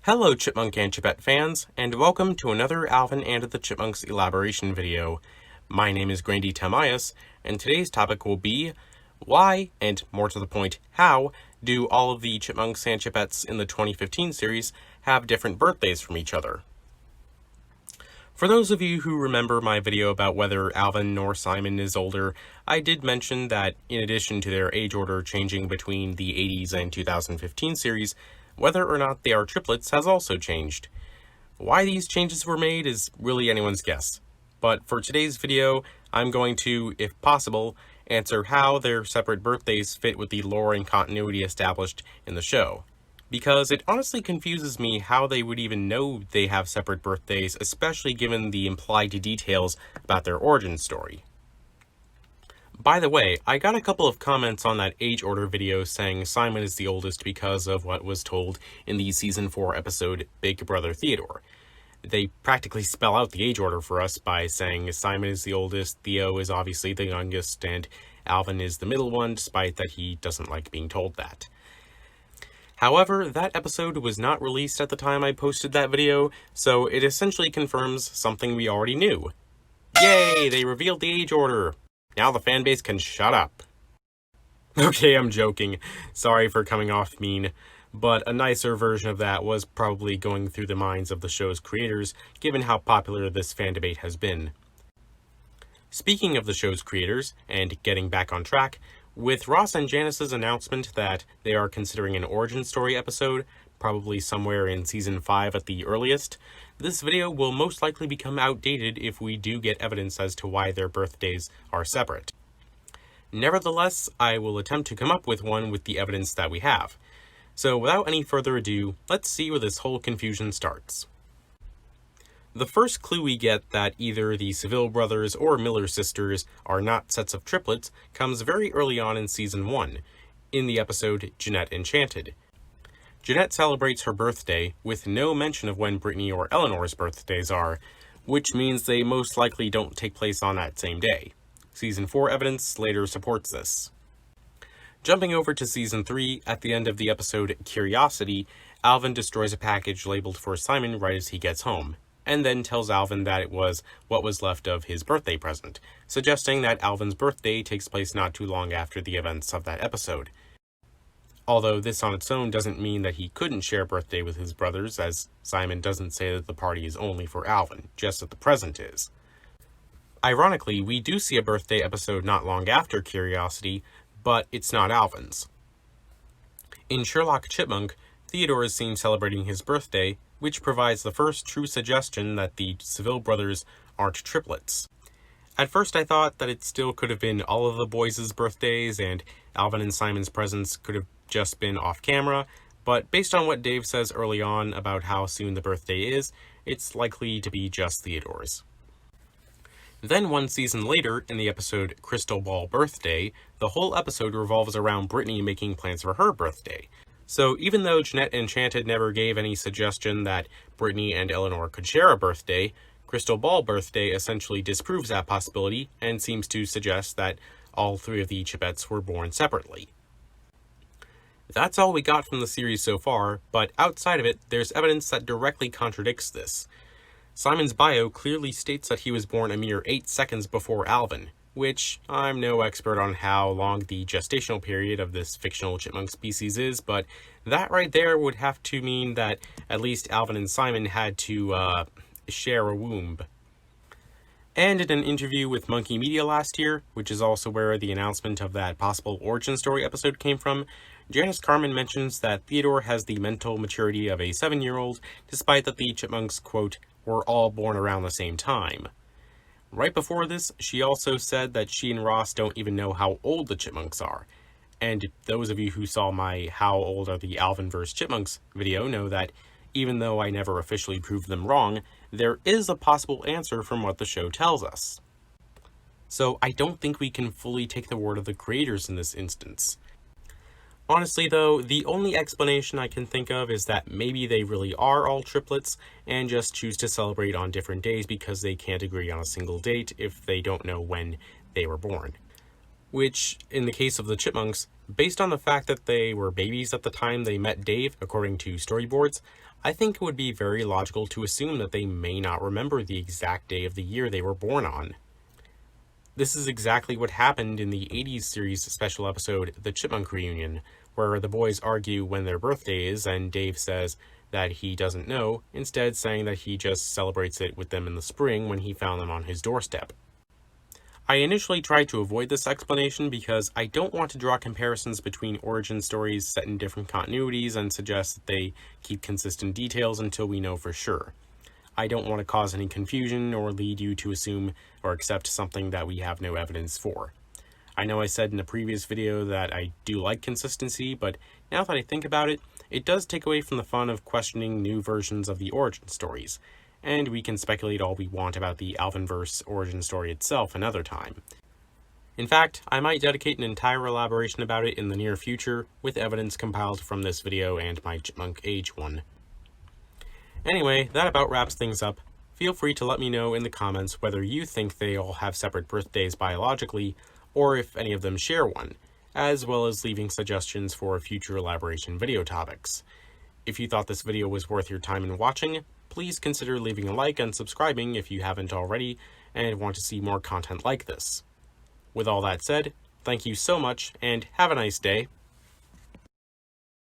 Hello Chipmunk and Chipette fans, and welcome to another Alvin and the Chipmunks elaboration video. My name is Grandy Tamias, and today's topic will be why, and more to the point, how, do all of the Chipmunks and Chipettes in the 2015 series have different birthdays from each other? For those of you who remember my video about whether Alvin or Simon is older, I did mention that in addition to their age order changing between the 80s and 2015 series, whether or not they are triplets has also changed. Why these changes were made is really anyone's guess, but for today's video, I'm going to, if possible, answer how their separate birthdays fit with the lore and continuity established in the show. Because it honestly confuses me how they would even know they have separate birthdays, especially given the implied details about their origin story. By the way, I got a couple of comments on that age order video saying Simon is the oldest because of what was told in the Season 4 episode Big Brother Theodore. They practically spell out the age order for us by saying Simon is the oldest, Theo is obviously the youngest, and Alvin is the middle one, despite that he doesn't like being told that. However, that episode was not released at the time I posted that video, so it essentially confirms something we already knew. Yay, they revealed the age order! Now the fanbase can shut up. Okay, I'm joking. Sorry for coming off mean, but a nicer version of that was probably going through the minds of the show's creators, given how popular this fan debate has been. Speaking of the show's creators, and getting back on track, with Ross and Janice's announcement that they are considering an origin story episode, probably somewhere in Season 5 at the earliest, this video will most likely become outdated if we do get evidence as to why their birthdays are separate. Nevertheless, I will attempt to come up with one with the evidence that we have. So without any further ado, let's see where this whole confusion starts. The first clue we get that either the Seville brothers or Miller sisters are not sets of triplets comes very early on in Season 1, in the episode Jeanette Enchanted. Jeanette celebrates her birthday with no mention of when Brittany or Eleanor's birthdays are, which means they most likely don't take place on that same day. Season 4 evidence later supports this. Jumping over to Season 3, at the end of the episode Curiosity, Alvin destroys a package labeled for Simon right as he gets home, and then tells Alvin that it was what was left of his birthday present, suggesting that Alvin's birthday takes place not too long after the events of that episode. Although this on its own doesn't mean that he couldn't share a birthday with his brothers, as Simon doesn't say that the party is only for Alvin, just that the present is. Ironically, we do see a birthday episode not long after Curiosity, but it's not Alvin's. In Sherlock Chipmunk, Theodore is seen celebrating his birthday, which provides the first true suggestion that the Seville brothers aren't triplets. At first I thought that it still could have been all of the boys' birthdays, and Alvin and Simon's presents could have just been off camera, but based on what Dave says early on about how soon the birthday is, it's likely to be just Theodore's. Then one season later, in the episode Crystal Ball Birthday, the whole episode revolves around Brittany making plans for her birthday. So even though Jeanette Enchanted never gave any suggestion that Brittany and Eleanor could share a birthday, Crystal Ball Birthday essentially disproves that possibility and seems to suggest that all three of the Chipettes were born separately. That's all we got from the series so far, but outside of it, there's evidence that directly contradicts this. Simon's bio clearly states that he was born a mere 8 seconds before Alvin, which I'm no expert on how long the gestational period of this fictional chipmunk species is, but that right there would have to mean that at least Alvin and Simon had to, share a womb. And in an interview with Monkey Media last year, which is also where the announcement of that possible origin story episode came from, Janice Carmen mentions that Theodore has the mental maturity of a 7-year-old, despite that the Chipmunks, quote, were all born around the same time. Right before this, she also said that she and Ross don't even know how old the Chipmunks are. And those of you who saw my How Old Are the Alvin vs. Chipmunks video know that even though I never officially proved them wrong, there is a possible answer from what the show tells us. So I don't think we can fully take the word of the creators in this instance. Honestly though, the only explanation I can think of is that maybe they really are all triplets and just choose to celebrate on different days because they can't agree on a single date if they don't know when they were born. Which, in the case of the Chipmunks, Based on the fact that they were babies at the time they met Dave, according to storyboards, I think it would be very logical to assume that they may not remember the exact day of the year they were born on. This is exactly what happened in the 80s series special episode, The Chipmunk Reunion, where the boys argue when their birthday is and Dave says that he doesn't know, instead saying that he just celebrates it with them in the spring when he found them on his doorstep. I initially tried to avoid this explanation because I don't want to draw comparisons between origin stories set in different continuities and suggest that they keep consistent details until we know for sure. I don't want to cause any confusion or lead you to assume or accept something that we have no evidence for. I know I said in a previous video that I do like consistency, but now that I think about it, it does take away from the fun of questioning new versions of the origin stories, and we can speculate all we want about the Alvinnverse origin story itself another time. In fact, I might dedicate an entire elaboration about it in the near future, with evidence compiled from this video and my Chipmunk Age one. Anyway, that about wraps things up. Feel free to let me know in the comments whether you think they all have separate birthdays biologically, or if any of them share one, as well as leaving suggestions for future elaboration video topics. If you thought this video was worth your time in watching, please consider leaving a like and subscribing if you haven't already and want to see more content like this. With all that said, thank you so much and have a nice day.